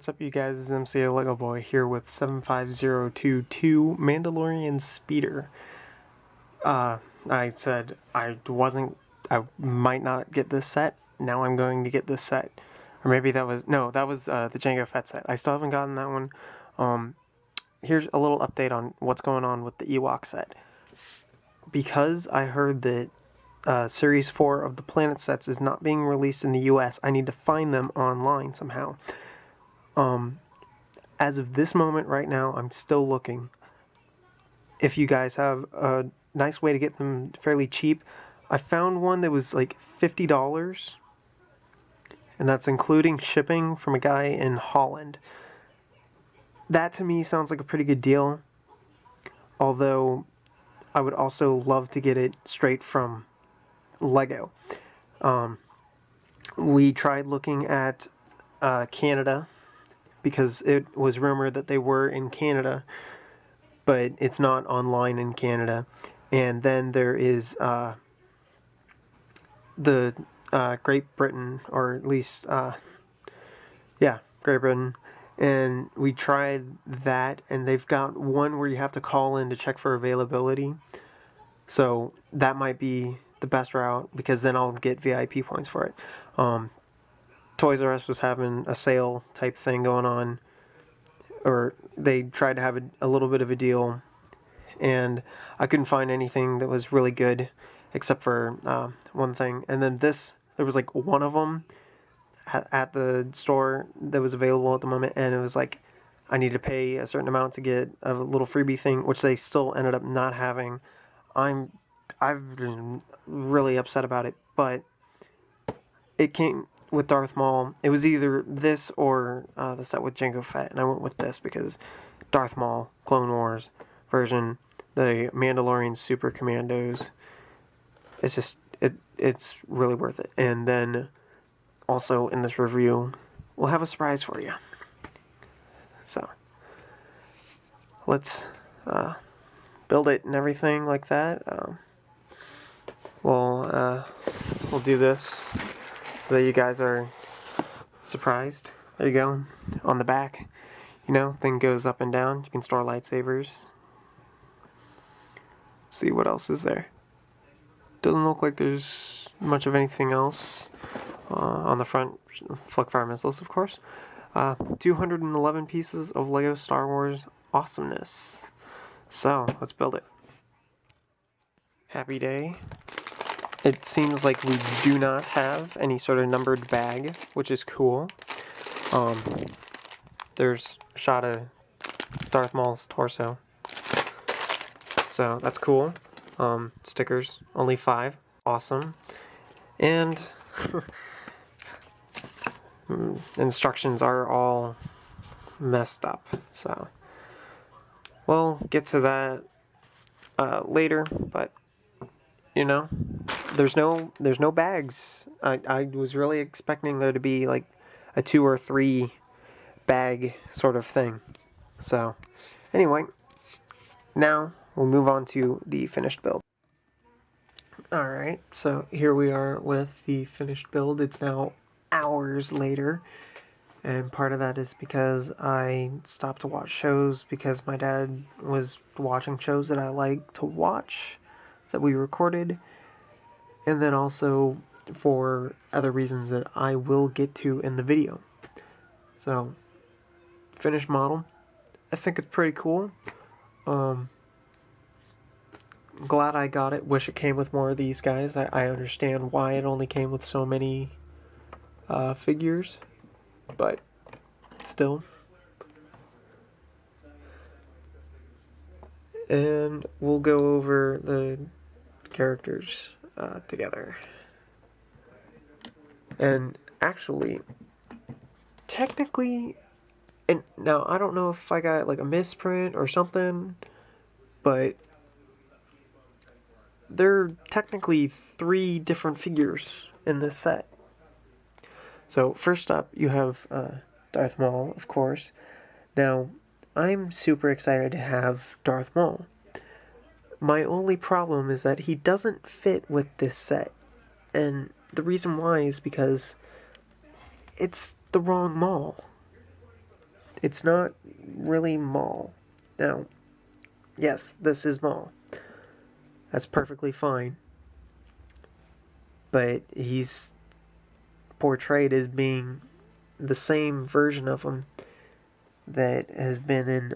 What's up, you guys? It's MCLegoboy here with 75022 Mandalorian Speeder. I said I might not get this set. Now I'm going to get this set. Or maybe that was the Jango Fett set. I still haven't gotten that one. Here's a little update on what's going on with the Ewok set. Because I heard that Series 4 of the Planet sets is not being released in the US, I need to find them online somehow. As of this moment right now, I'm still looking. If you guys have a nice way to get them fairly cheap, I found one that was like $50, and that's including shipping, from a guy in Holland. That to me sounds like a pretty good deal, although I would also love to get it straight from Lego. We tried looking at Canada, because it was rumored that they were in Canada, but it's not online in Canada. And then there is the Great Britain, or at least, Great Britain. And we tried that, and they've got one where you have to call in to check for availability. So that might be the best route, because then I'll get VIP points for it. Toys R Us was having a sale type thing going on, or they tried to have a little bit of a deal, and I couldn't find anything that was really good except for one thing. And then there was like one of them at the store that was available at the moment, and it was like I needed to pay a certain amount to get a little freebie thing, which they still ended up not having. I've been really upset about it, but it came with Darth Maul. It was either this or the set with Jango Fett, and I went with this because Darth Maul, Clone Wars version, the Mandalorian Super Commandos, it's just, it's really worth it. And then also in this review, we'll have a surprise for you. So, let's build it and everything like that. We'll do this so that you guys are surprised. There you go. On the back, thing goes up and down. You can store lightsabers. See what else is there. Doesn't look like there's much of anything else. On the front, flak fire missiles, of course. 211 pieces of Lego Star Wars awesomeness. So, let's build it. Happy day. It seems like we do not have any sort of numbered bag, which is cool. There's a shot of Darth Maul's torso. So that's cool. Stickers, only 5. Awesome. And instructions are all messed up. So we'll get to that later, but there's no bags. I was really expecting there to be like a 2 or 3 bag sort of thing. So anyway, now we'll move on to the finished build. Alright, so here we are with the finished build. It's now hours later, and part of that is because I stopped to watch shows because my dad was watching shows that I like to watch that we recorded, and then also for other reasons that I will get to in the video. So, finished model. I think it's pretty cool. Glad I got it. Wish it came with more of these guys. I understand why it only came with so many figures, but still. And we'll go over the characters together. And actually, technically, and now I don't know if I got like a misprint or something, but there are technically 3 different figures in this set. So first up, you have Darth Maul, of course. Now, I'm super excited to have Darth Maul. My only problem is that he doesn't fit with this set. And the reason why is because it's the wrong Maul. It's not really Maul. Now, yes, this is Maul. That's perfectly fine. But he's portrayed as being the same version of him that has been in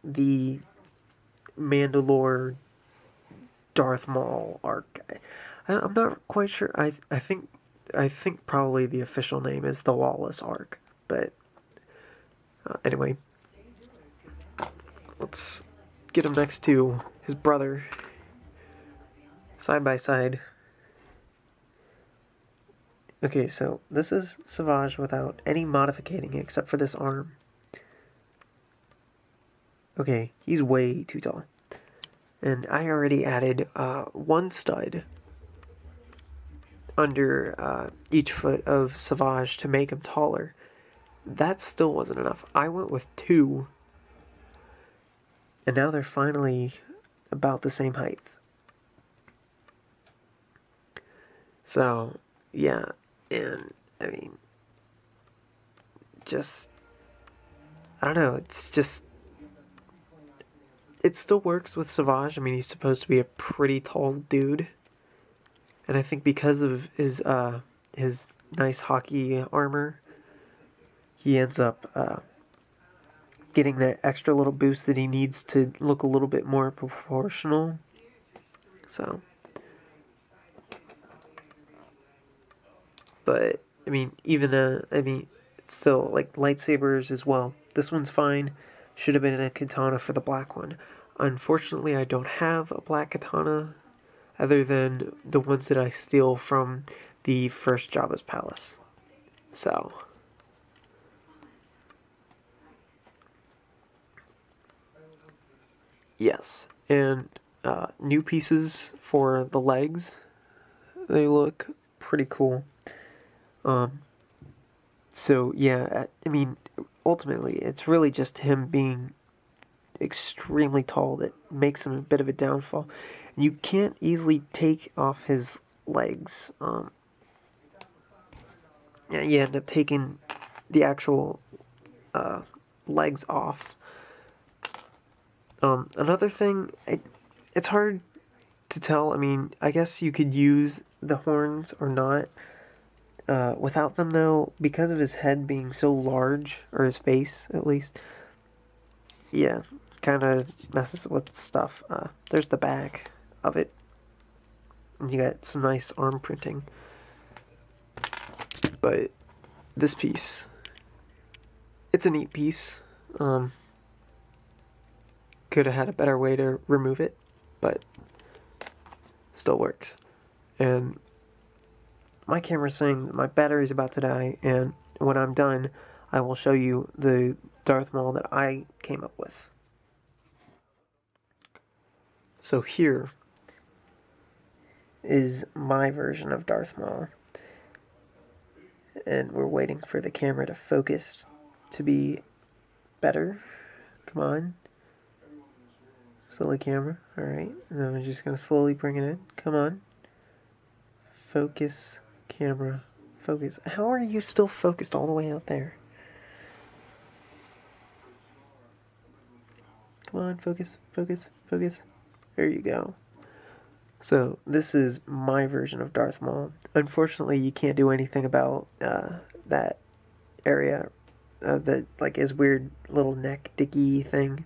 the Mandalorian Darth Maul arc. I'm not quite sure. I think probably the official name is the Lawless arc. But anyway, let's get him next to his brother, side by side. Okay, so this is Savage without any modificating except for this arm. Okay, he's way too tall. And I already added one stud under each foot of Savage to make him taller. That still wasn't enough. I went with 2. And now they're finally about the same height. So, yeah. And, I mean, just, I don't know, it's just, it still works with Savage. I mean, he's supposed to be a pretty tall dude. And I think because of his nice hockey armor, he ends up getting that extra little boost that he needs to look a little bit more proportional. So, but I mean, even still, like lightsabers as well. This one's fine. Should have been a katana for the black one. Unfortunately, I don't have a black katana other than the ones that I steal from the first Jabba's palace. So, yes, and new pieces for the legs. They look pretty cool. So yeah, I mean, ultimately, it's really just him being extremely tall that makes him a bit of a downfall. You can't easily take off his legs. Yeah, you end up taking the actual legs off. Another thing, it's hard to tell. I mean, I guess you could use the horns or not. Without them, though, because of his head being so large, or his face, at least, yeah, kind of messes with stuff. There's the back of it. And you got some nice arm printing. But this piece, it's a neat piece. Could have had a better way to remove it, but still works. And my camera's saying that my battery's about to die, and when I'm done, I will show you the Darth Maul that I came up with. So here is my version of Darth Maul. And we're waiting for the camera to focus to be better. Come on. Silly camera. Alright. And then we're just going to slowly bring it in. Come on. Focus. Camera. Focus. How are you still focused all the way out there? Come on. Focus. Focus. Focus. There you go. So, this is my version of Darth Maul. Unfortunately, you can't do anything about that area. That, like, his weird little neck dicky thing.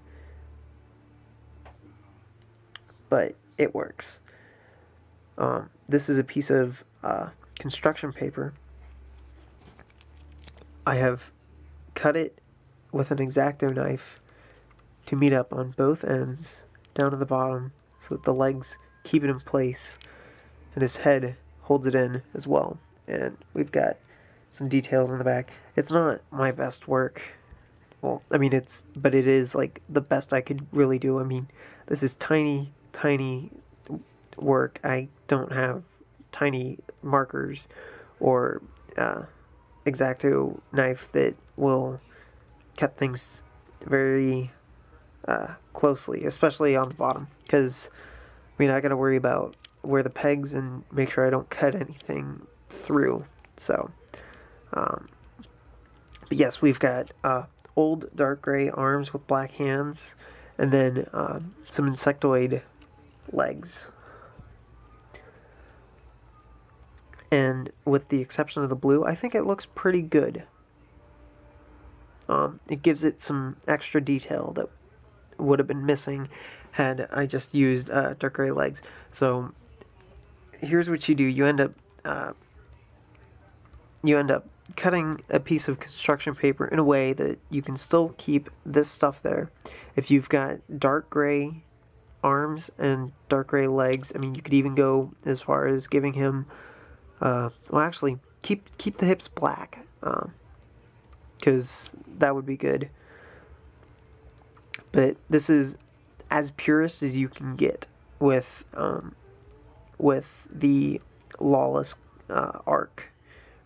But it works. This is a piece of construction paper. I have cut it with an X-Acto knife to meet up on both ends, down to the bottom, so that the legs keep it in place, and his head holds it in as well. And we've got some details in the back. It's not my best work. Well, I mean, but it is like the best I could really do. I mean, this is tiny work. I don't have tiny markers or X-Acto knife that will cut things very closely, especially on the bottom, because I mean, I gotta worry about where the pegs and make sure I don't cut anything through. So but yes, we've got old dark gray arms with black hands, and then some insectoid legs. And with the exception of the blue, I think it looks pretty good. It gives it some extra detail that would have been missing had I just used dark gray legs. So here's what you do: you end up cutting a piece of construction paper in a way that you can still keep this stuff there. If you've got dark gray arms and dark gray legs, I mean, you could even go as far as giving him well, actually, keep the hips black, because that would be good. But this is as purist as you can get with the Lawless arc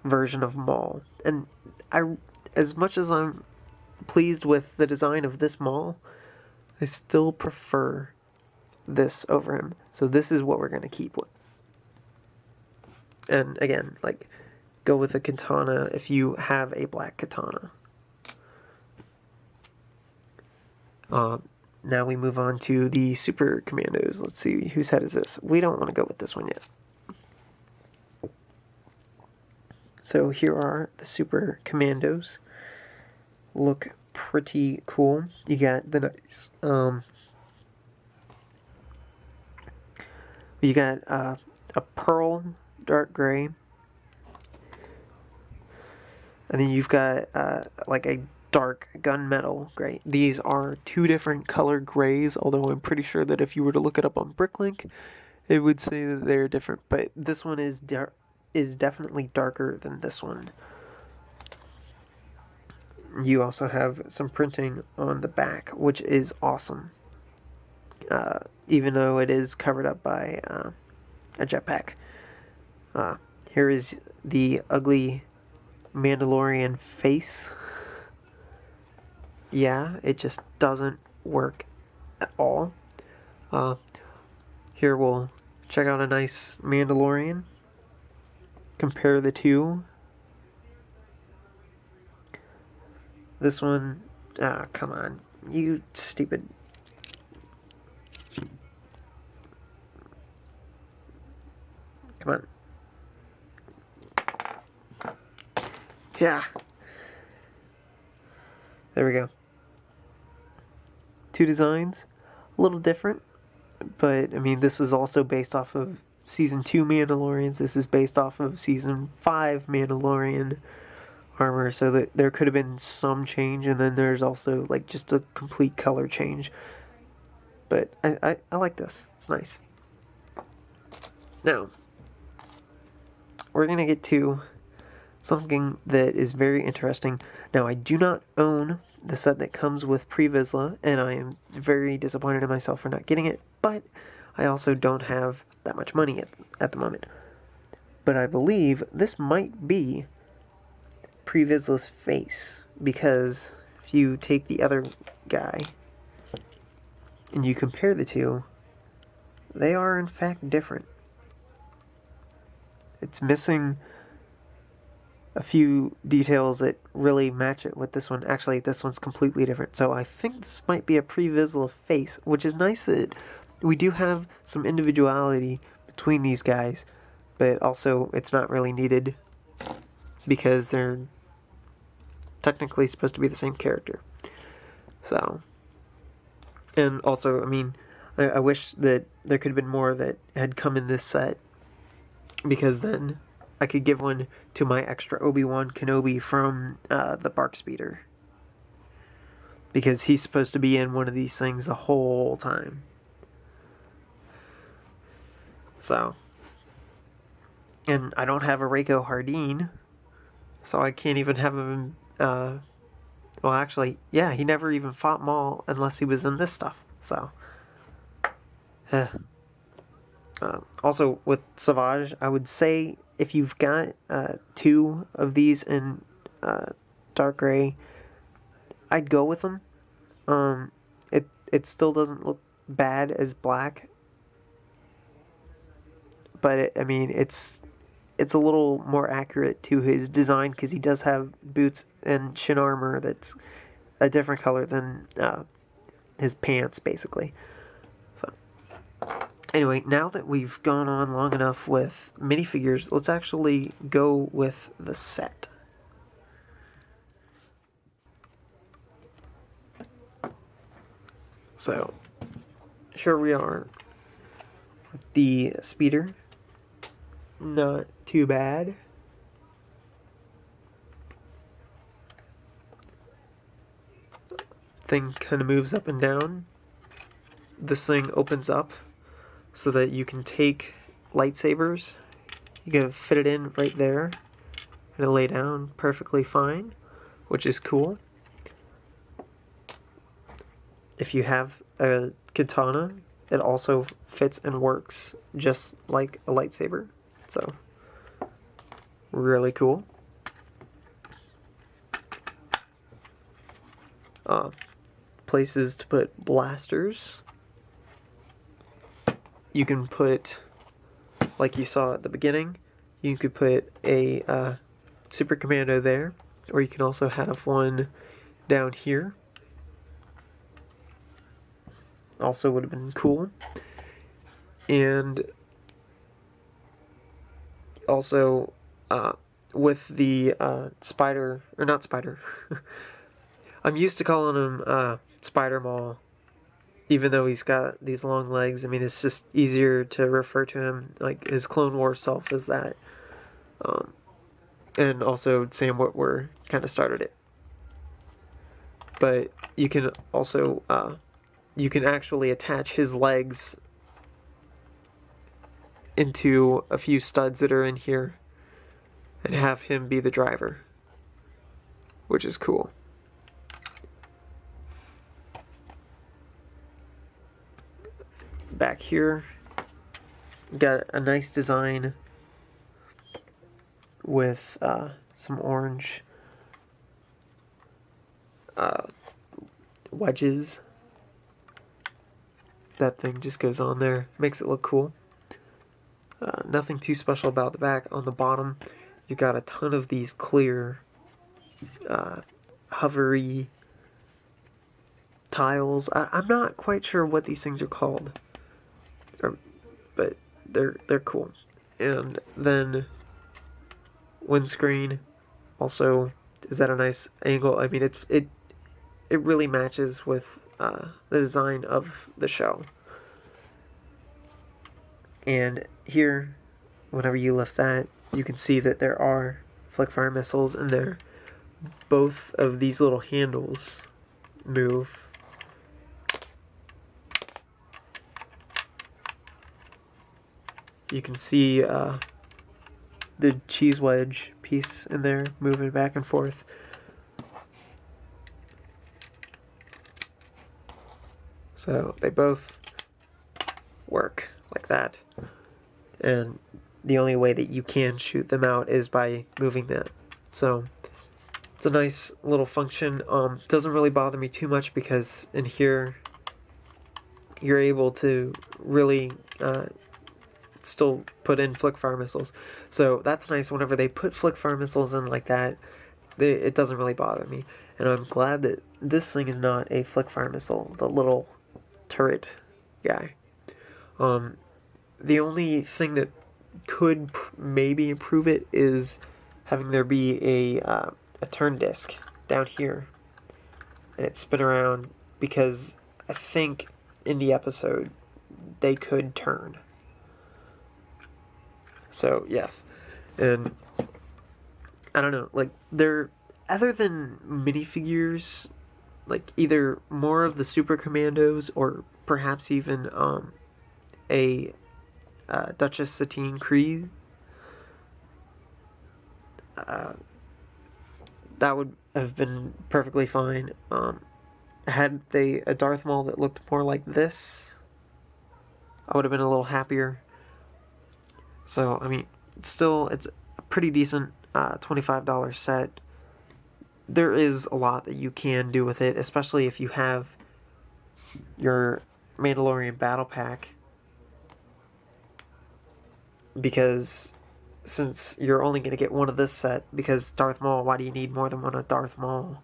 version of Maul. And as much as I'm pleased with the design of this Maul, I still prefer this over him. So this is what we're going to keep with. And again, like, go with a katana if you have a black katana. Now we move on to the Super Commandos. Let's see, whose head is this? We don't want to go with this one yet. So here are the Super Commandos. Look pretty cool. You got the nice, you got a pearl dark gray, and then you've got like a dark gunmetal gray. These are two different color grays, although I'm pretty sure that if you were to look it up on Bricklink, it would say that they're different. But this one is definitely darker than this one. You also have some printing on the back, which is awesome. Even though it is covered up by a jetpack. Here is the ugly Mandalorian face. Yeah, it just doesn't work at all. Here we'll check out a nice Mandalorian. Compare the two. This one, come on, you stupid. Come on. Yeah. There we go. Two designs, a little different, but I mean, this is also based off of Season 2 Mandalorians. This is based off of Season 5 Mandalorian armor, so that there could have been some change, and then there's also like just a complete color change. But I like this. It's nice. Now, we're going to get to something that is very interesting. Now, I do not own the set that comes with Pre-Vizsla, and I am very disappointed in myself for not getting it, but I also don't have that much money at the moment. But I believe this might be Pre-Vizsla's face, because if you take the other guy and you compare the two, they are in fact different. It's missing a few details that really match it with this one. Actually, this one's completely different. So I think this might be a Pre-Vizsla face, which is nice that we do have some individuality between these guys, but also it's not really needed because they're technically supposed to be the same character. So, and also, I mean, I wish that there could have been more that had come in this set, because then I could give one to my extra Obi-Wan Kenobi from the Bark Speeder, because he's supposed to be in one of these things the whole time. So, and I don't have a Reiko Hardeen, so I can't even have him, well, actually, yeah, he never even fought Maul unless he was in this stuff, so. Also, with Savage, I would say if you've got two of these in dark gray, I'd go with them. It still doesn't look bad as black, but I mean, it's a little more accurate to his design, because he does have boots and shin armor that's a different color than his pants, basically. So, anyway, now that we've gone on long enough with minifigures, let's actually go with the set. So, here we are with the speeder. Not too bad. Thing kind of moves up and down. This thing opens up so that you can take lightsabers. You can fit it in right there and it'll lay down perfectly fine, which is cool. If you have a katana, it also fits and works just like a lightsaber. So, really cool. Places to put blasters. You can put, like you saw at the beginning, you could put a Super Commando there, or you can also have one down here. Also would have been cool. And also with the spider, or not spider, I'm used to calling him Spider Maul, even though he's got these long legs. I mean, it's just easier to refer to him like his Clone Wars self as that. And also Sam Witwer kind of started it. But you can also you can actually attach his legs into a few studs that are in here and have him be the driver, which is cool. Back here, got a nice design with some orange wedges. That thing just goes on there, makes it look cool. Nothing too special about the back. On the bottom, you got a ton of these clear, hovery tiles. I'm not quite sure what these things are called, but they're cool. And then windscreen also is at a nice angle. I mean, it really matches with the design of the show. And here, whenever you lift that, you can see that there are flick-fire missiles in there. Both of these little handles move. You can see the cheese wedge piece in there moving back and forth. So they both work like that. And the only way that you can shoot them out is by moving that. So it's a nice little function. Doesn't really bother me too much because in here you're able to really still put in flick-fire missiles. So that's nice. Whenever they put flick-fire missiles in like that, it doesn't really bother me. And I'm glad that this thing is not a flick-fire missile, the little turret guy. The only thing that could maybe improve it is having there be a turn disc down here and it spin around, because I think in the episode they could turn. So yes, and I don't know, like they're, other than minifigures, like either more of the Super Commandos or perhaps even a Duchess Satine Kryze, that would have been perfectly fine. Had they a Darth Maul that looked more like this, I would have been a little happier. So, I mean, still, it's a pretty decent $25 set. There is a lot that you can do with it, especially if you have your Mandalorian Battle Pack. Because since you're only going to get one of this set, because Darth Maul, why do you need more than one of Darth Maul?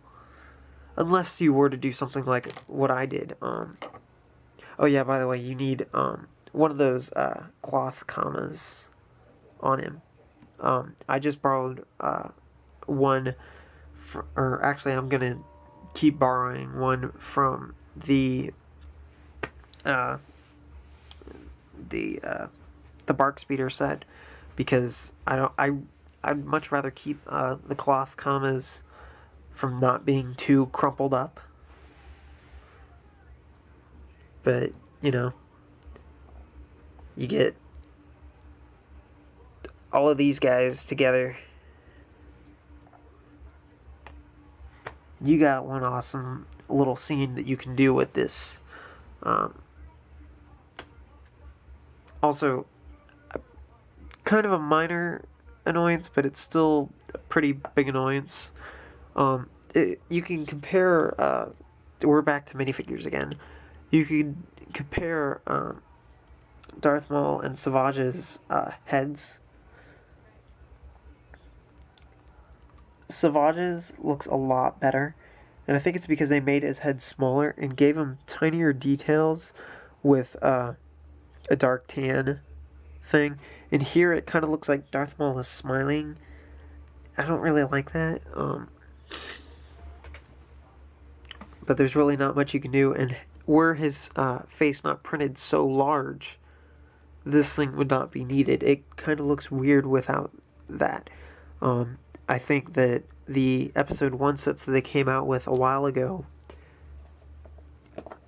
unless you were to do something like what I did. Oh yeah, by the way, you need one of those cloth commas on him. I just borrowed one, or actually I'm gonna keep borrowing one from the bark speeder set, because I'd much rather keep the cloth commas from not being too crumpled up. But you know, you get all of these guys together, you got one awesome little scene that you can do with this. Also, kind of a minor annoyance, but it's still a pretty big annoyance. You can compare, we're back to minifigures again. You can compare Darth Maul and Savage's heads. Savage's looks a lot better, and I think it's because they made his head smaller and gave him tinier details with a dark tan thing. And here it kind of looks like Darth Maul is smiling. I don't really like that. But there's really not much you can do, and were his face not printed so large, this thing would not be needed. It kind of looks weird without that. I think that the episode 1 sets that they came out with a while ago,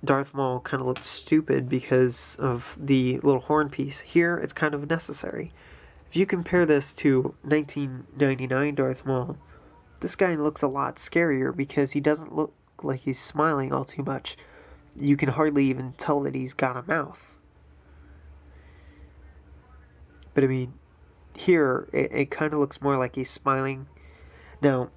Darth Maul kind of looked stupid because of the little horn piece. Here, it's kind of necessary. If you compare this to 1999 Darth Maul, this guy looks a lot scarier because he doesn't look like he's smiling all too much. You can hardly even tell that he's got a mouth. But I mean, here it kind of looks more like he's smiling. Now,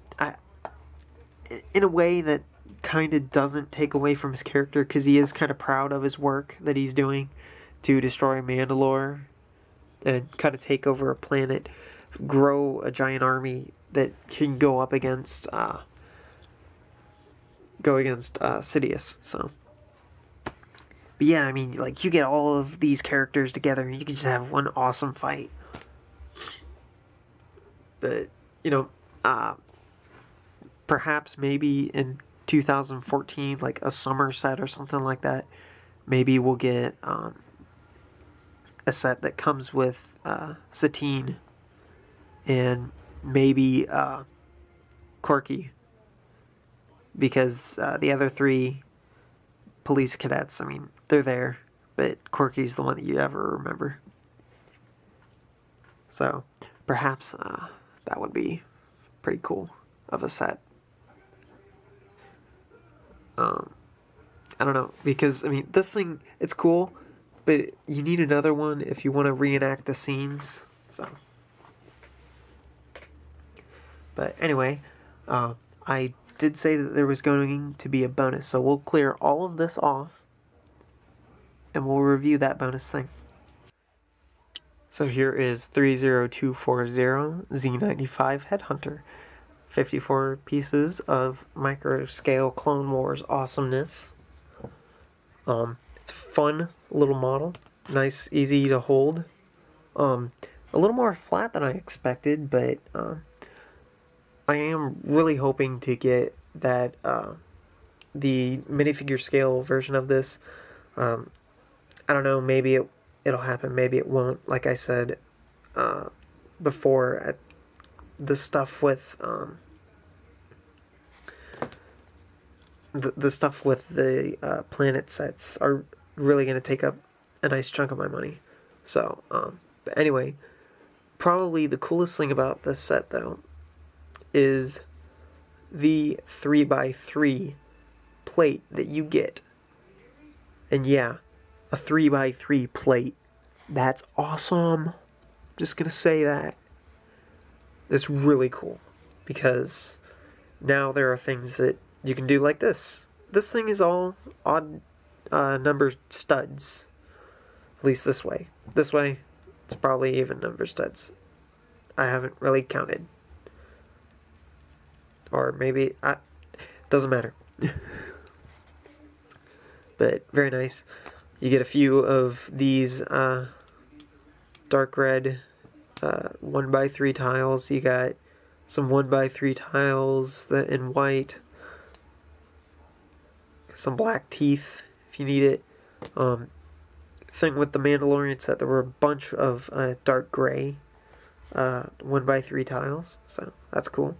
in a way that kind of doesn't take away from his character, because he is kind of proud of his work that he's doing to destroy Mandalore and kind of take over a planet, grow a giant army that can go up against Sidious. So, but yeah, I mean, like, you get all of these characters together and you can just have one awesome fight. But you know, perhaps maybe in 2014, like a summer set or something like that, maybe we'll get a set that comes with Satine and maybe Corky, because the other 3 police cadets, I mean, they're there, but Corky's the one that you ever remember. So perhaps that would be pretty cool of a set. I don't know, because I mean, this thing, it's cool, but you need another one if you want to reenact the scenes. So, but anyway, I did say that there was going to be a bonus, so we'll clear all of this off and we'll review that bonus thing. So here is 30240 Z95 Headhunter. 54 pieces of micro scale Clone Wars awesomeness. It's a fun little model, nice, easy to hold. A little more flat than I expected, but I am really hoping to get that the minifigure scale version of this. I don't know, maybe it'll happen, maybe it won't. Like I said before, the stuff with the stuff with the planet sets are really going to take up a nice chunk of my money. So, but anyway, probably the coolest thing about this set, though, is the 3x3 plate that you get. And yeah, a 3x3 plate. That's awesome. Just going to say that. It's really cool, because now there are things that you can do like this. This thing is all odd number studs. At least this way. This way, it's probably even number studs. I haven't really counted. Or maybe, doesn't matter. But very nice. You get a few of these dark red 1x3 tiles. You got some 1x3 tiles that in white, some black teeth if you need it. Thing with the Mandalorian set, there were a bunch of dark gray 1x3 tiles, so that's cool.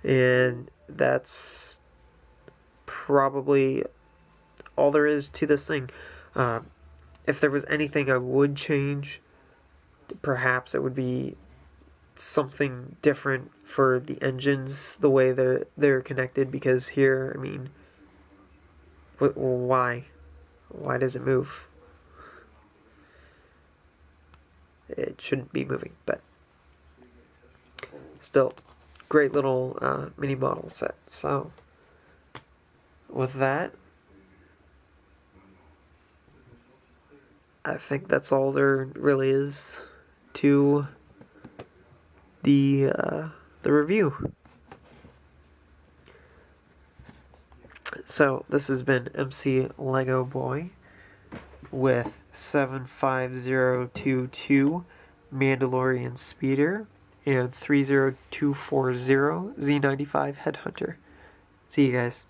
And that's probably all there is to this thing. If there was anything I would change, perhaps it would be something different for the engines, the way they're connected, because here, I mean, why does it move? It shouldn't be moving, but still, great little mini model set. So with that, I think that's all there really is to the review. So this has been MCLegoboy with 75022 Mandalorian Speeder and 30240 Z95 Headhunter. See you guys.